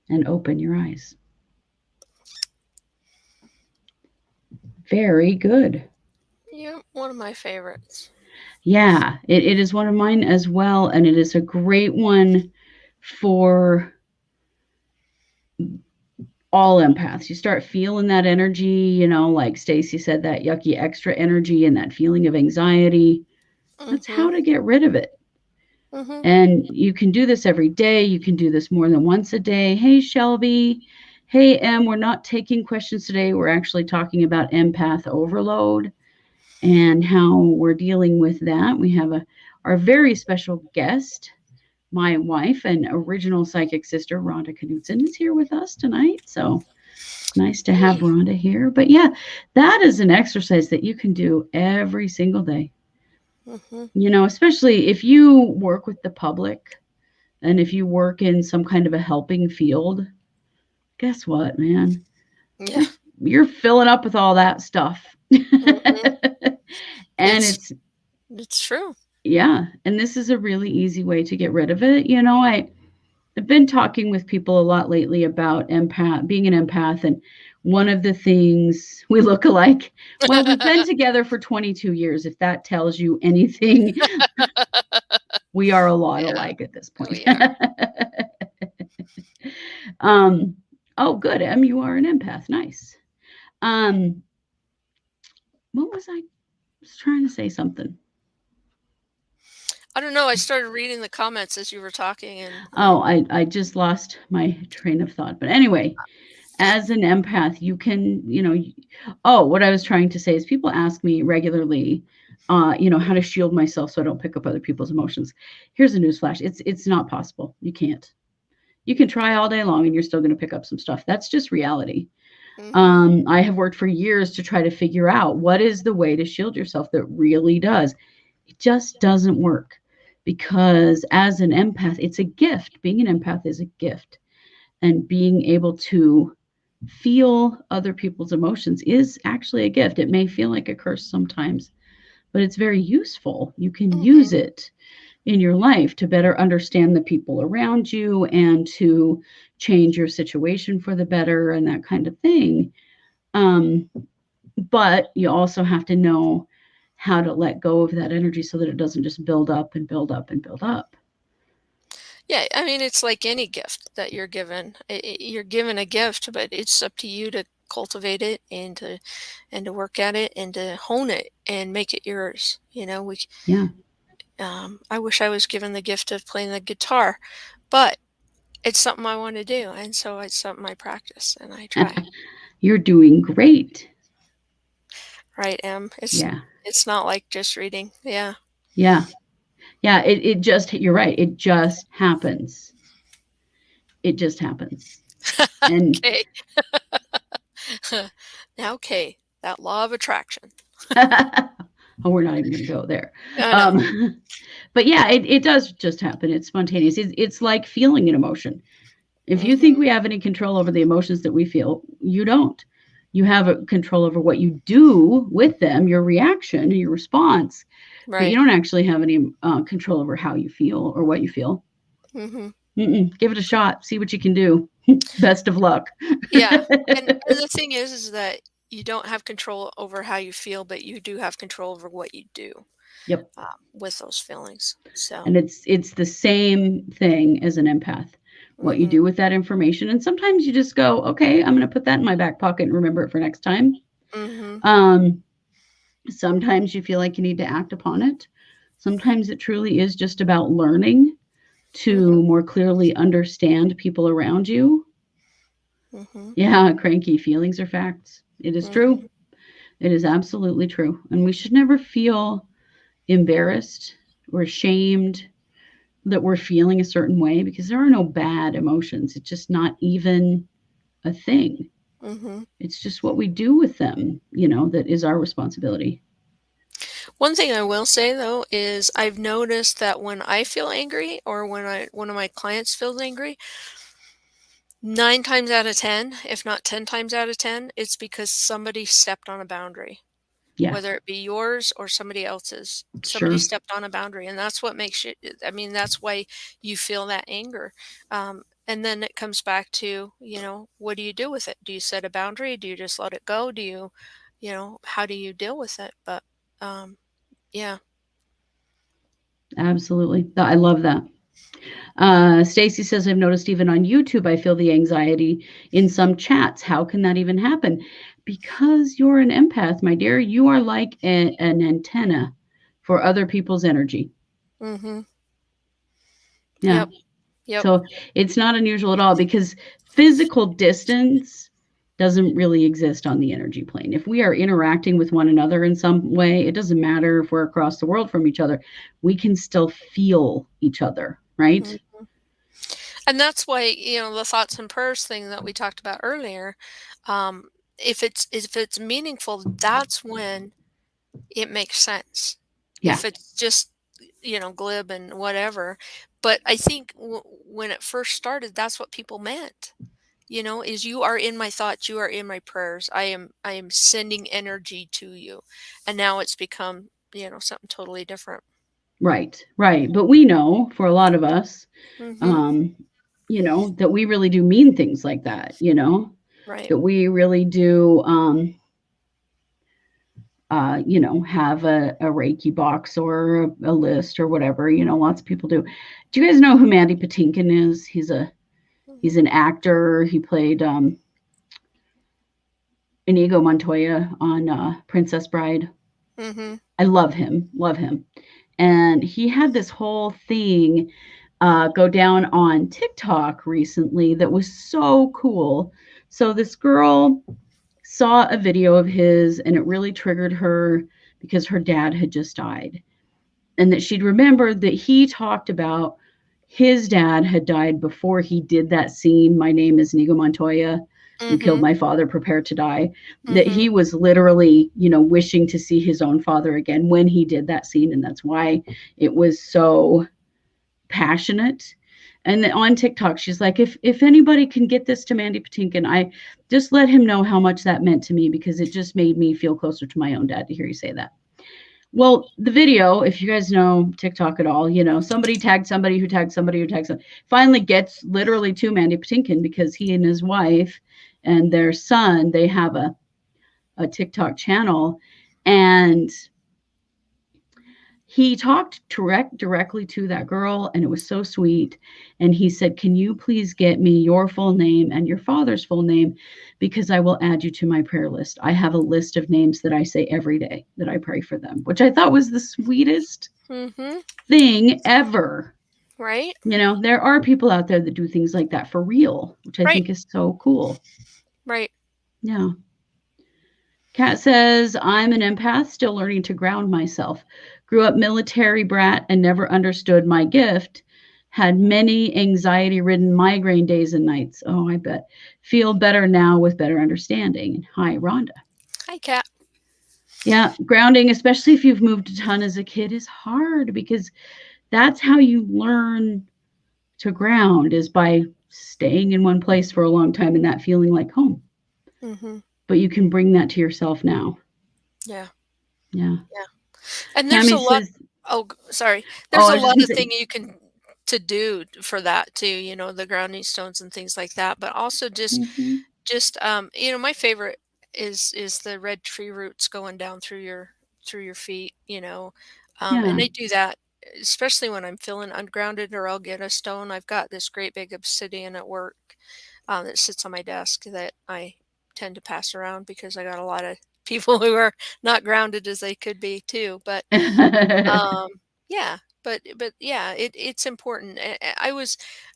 And open your eyes. Very good. Yeah, one of my favorites. Yeah, it is one of mine as well. And it is a great one for all empaths. You start feeling that energy, like Stacy said, that yucky extra energy and that feeling of anxiety. That's how to get rid of it. And you can do this every day. You can do this more than once a day. Hey, Shelby. Hey, Em, we're not taking questions today. We're actually talking about empath overload and how we're dealing with that. We have our very special guest, my wife and original psychic sister, Ronda is here with us tonight. So it's nice to have Ronda here. But yeah, that is an exercise that you can do every single day. Especially if you work with the public and if you work in some kind of a helping field, guess what, man? Yeah. You're filling up with all that stuff. And it's true. Yeah. And this is a really easy way to get rid of it. I've been talking with people a lot lately about being an empath. And one of the things, we look alike. Well, we've been together for 22 years. If that tells you anything, we are a lot alike at this point. Oh, good. You are an empath. Nice. What was I was trying to say something. I don't know. I started reading the comments as you were talking, and I just lost my train of thought. But anyway, as an empath, you can, what I was trying to say is people ask me regularly, how to shield myself so I don't pick up other people's emotions. Here's a newsflash. It's not possible. You can't. You can try all day long and you're still going to pick up some stuff. That's just reality. I have worked for years to try to figure out what is the way to shield yourself that really does. It just doesn't work because as an empath, it's a gift. Being an empath is a gift. And being able to feel other people's emotions is actually a gift. It may feel like a curse sometimes, but it's very useful. You can use it in your life to better understand the people around you and to change your situation for the better and that kind of thing. But you also have to know how to let go of that energy so that it doesn't just build up and build up and build up. Yeah, I mean, it's like any gift that you're given. You're given a gift, but it's up to you to cultivate it and to work at it and to hone it and make it yours. Yeah. I wish I was given the gift of playing the guitar, but it's something I want to do, and so it's something I practice and I try. You're doing great. Right, It's not like just reading. Yeah. Yeah. Yeah. It just, you're right. It just happens. It just happens. And Okay. Now, okay, that law of attraction. we're not even going to go there. No. But yeah, it does just happen. It's spontaneous. It's like feeling an emotion. If you think we have any control over the emotions that we feel, you don't. You have a control over what you do with them, your reaction, your response, but you Right. don't actually have any control over how you feel or what you feel. Give it a shot. See what you can do. Best of luck. Yeah, and the thing is that you don't have control over how you feel, but you do have control over what you do Yep. with those feelings. So, And it's the same thing as an empath. What you do with that information, and sometimes you just go, okay, I'm going to put that in my back pocket and remember it for next time. Sometimes you feel like you need to act upon it. Sometimes it truly is just about learning to more clearly understand people around you. Yeah, cranky feelings are facts. It is true. It is absolutely true. And we should never feel embarrassed or ashamed that we're feeling a certain way because there are no bad emotions. It's just not even a thing. It's just what we do with them, that is our responsibility. One thing I will say though is I've noticed that when I feel angry or when one of my clients feels angry, 9 times out of 10, if not 10 times out of 10, it's because somebody stepped on a boundary. Yeah. Whether it be yours or somebody else's. Somebody Sure. stepped on a boundary, and that's what makes you that's why you feel that anger. And then it comes back to, what do you do with it? Do you set a boundary? Do you just let it go? Do you, how do you deal with it? But, yeah. Absolutely. I love that. Stacy says, I've noticed even on YouTube, I feel the anxiety in some chats. How can that even happen? Because you're an empath, my dear. You are like an antenna for other people's energy. Yeah. Yep. So it's not unusual at all because physical distance doesn't really exist on the energy plane. If we are interacting with one another in some way, it doesn't matter if we're across the world from each other, we can still feel each other, right? And that's why, the thoughts and prayers thing that we talked about earlier, if it's meaningful, that's when it makes sense. Yeah. If it's just, glib and whatever. But I think when it first started, that's what people meant. Is you are in my thoughts, you are in my prayers. I am sending energy to you. And now it's become, something totally different. Right. But we know for a lot of us, Mm-hmm. that we really do mean things like that, Right. that we really do, have a Reiki box or a list or whatever, lots of people do. Do you guys know who Mandy Patinkin is? He's an actor. He played, Inigo Montoya on Princess Bride. Mhm. I love him, love him. And he had this whole thing go down on TikTok recently that was so cool. So this girl saw a video of his and it really triggered her because her dad had just died. And that she'd remembered that he talked about his dad had died before he did that scene, My Name is Inigo Montoya. You killed Mhm. my father, prepare to die. That Mhm. he was literally, wishing to see his own father again when he did that scene. And that's why it was so passionate. And on TikTok, she's like, if anybody can get this to Mandy Patinkin, I just let him know how much that meant to me because it just made me feel closer to my own dad to hear you say that. Well, the video, if you guys know TikTok at all, somebody tagged somebody who tagged somebody who tagged somebody, finally gets literally to Mandy Patinkin because he and his wife and their son, they have a TikTok channel. And he talked directly to that girl, and it was so sweet. And he said, can you please get me your full name and your father's full name, because I will add you to my prayer list. I have a list of names that I say every day that I pray for them, which I thought was the sweetest Mhm. thing ever. Right? There are people out there that do things like that for real, which I Right. think is so cool. Right. Yeah. Kat says, I'm an empath, still learning to ground myself. Grew up military brat and never understood my gift. Had many anxiety ridden migraine days and nights. Oh, I bet. Feel better now with better understanding. Hi, Rhonda. Hi, Kat. Yeah, grounding, especially if you've moved a ton as a kid, is hard because that's how you learn to ground is by staying in one place for a long time and that feeling like home. Mhm. But you can bring that to yourself now. Yeah. Yeah. Yeah. And there's a Tammy lot. says, Oh, sorry. oh, There's I a was just lot going of to say, things you can to do for that too, the grounding stones and things like that, but also mm-hmm. my favorite is the red tree roots going down through your feet, and Yeah. I do that especially when I'm feeling ungrounded or I'll get a stone. I've got this great big obsidian at work that sits on my desk that I tend to pass around because I got a lot of people who are not grounded as they could be too. But um, yeah, but yeah, it's important. I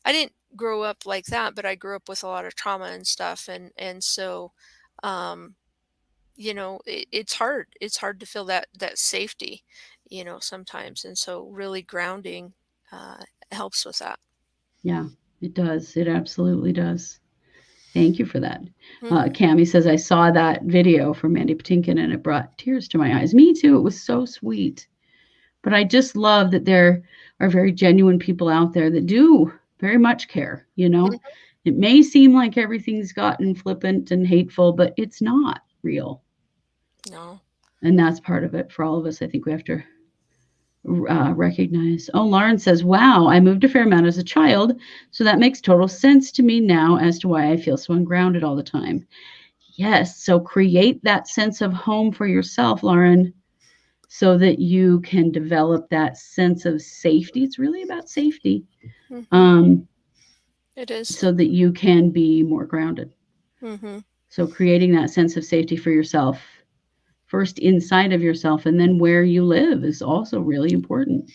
didn't grow up like that, but I grew up with a lot of trauma and stuff, and so, um, it's hard. It's hard to feel that safety, sometimes, and so really grounding uh, helps with that. Yeah, it does. It absolutely does. Thank you for that. Hmm. Cami says, I saw that video from Mandy Patinkin and it brought tears to my eyes. Me too. It was so sweet. But I just love that there are very genuine people out there that do very much care. Hmm. It may seem like everything's gotten flippant and hateful, but it's not real. No. And that's part of it for all of us. I think we have to recognize. Oh, Lauren says, wow, I moved a fair amount as a child. So that makes total sense to me now as to why I feel so ungrounded all the time. Yes. So create that sense of home for yourself, Lauren, so that you can develop that sense of safety. It's really about safety. Hmm. Um, It is. so that you can be more grounded. Hmm. So creating that sense of safety for yourself, first inside of yourself, and then where you live is also really important.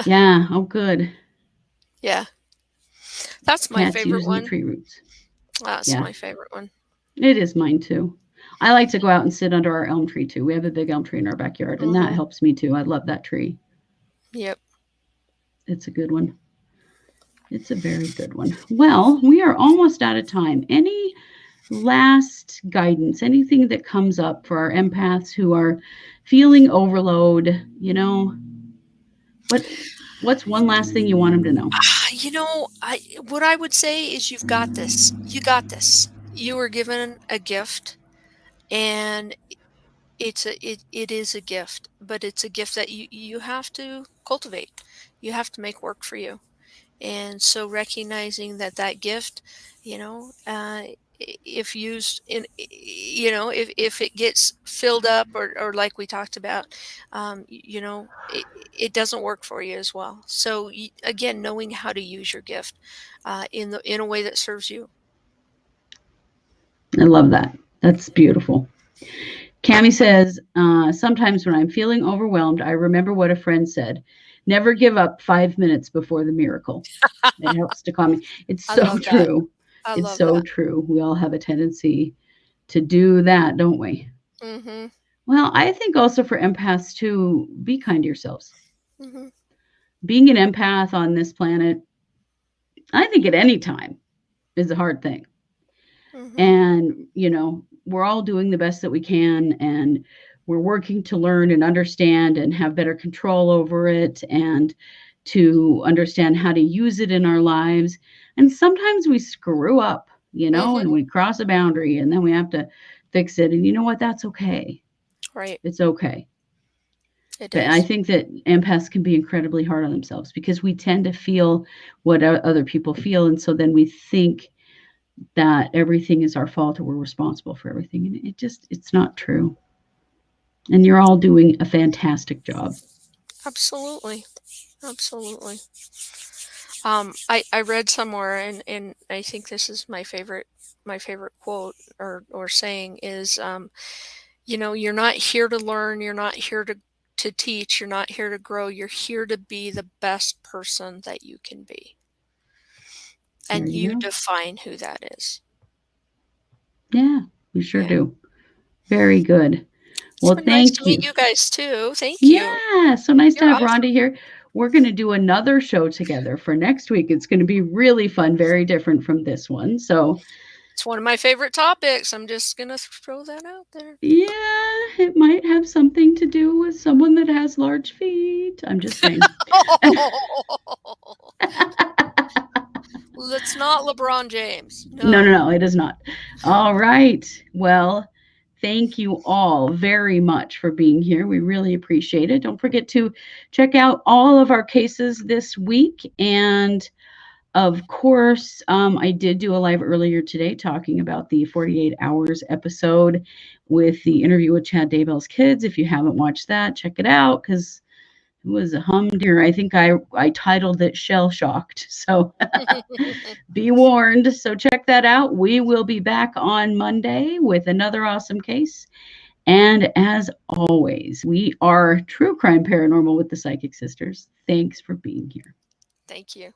Yeah. Oh, good. Yeah, that's my Cats favorite using the one. tree roots. That's Yeah, my favorite one. it is mine too. I like to go out and sit under our elm tree too. We have a big elm tree in our backyard, and that Hmm. helps me too. I love that tree. Yep. It's a good one. It's a very good one. Well, we are almost out of time. Any last guidance, anything that comes up for our empaths who are feeling overload? What what's one last thing you want them to know? What I would say is you've got this. You got this. You were given a gift, and it is a gift, but it's a gift that you have to cultivate. You have to make work for you. And so recognizing that gift, if used if it gets filled up or like we talked about, it doesn't work for you as well. So again, knowing how to use your gift in a way that serves you. I love that. That's beautiful. Cami says, sometimes when I'm feeling overwhelmed, I remember what a friend said. Never give up 5 minutes before the miracle. It helps to calm me. It's so true. It's so true. We all have a tendency to do that, don't we? Mm-hmm. Well, I think also for empaths to be kind to yourselves. Mm-hmm. Being an empath on this planet, I think at any time is a hard thing. Mm-hmm. And, we're all doing the best that we can, and we're working to learn and understand and have better control over it, and to understand how to use it in our lives. And sometimes we screw up, Mm-hmm. and we cross a boundary, and then we have to fix it. And you know what? That's okay. Right. It's okay. But I think that empaths can be incredibly hard on themselves because we tend to feel what other people feel. And so then we think that everything is our fault or we're responsible for everything. And it's not true. And you're all doing a fantastic job. Absolutely. Absolutely. I read somewhere, and I think this is my favorite quote or saying is, you're not here to learn, you're not here to teach, you're not here to grow, you're here to be the best person that you can be. And you define who that is. Yeah, we sure do. Very good. Well, it's been nice thank to you. meet you guys too. Thank you. Yeah, so nice to have awesome. Rhonda here. We're going to do another show together for next week. It's going to be really fun, very different from this one. So it's one of my favorite topics. I'm just going to throw that out there. Yeah, it might have something to do with someone that has large feet. I'm just saying. Well, it's not LeBron James. No, it is not. All right. Well, thank you all very much for being here. We really appreciate it. Don't forget to check out all of our cases this week. And of course, I did do a live earlier today talking about the 48 Hours episode with the interview with Chad Daybell's kids. If you haven't watched that, check it out because it was a humdinger. I think I titled it Shell Shocked. So be warned. So check that out. We will be back on Monday with another awesome case. And as always, we are True Crime Paranormal with the Psychic Sisters. Thanks for being here. Thank you.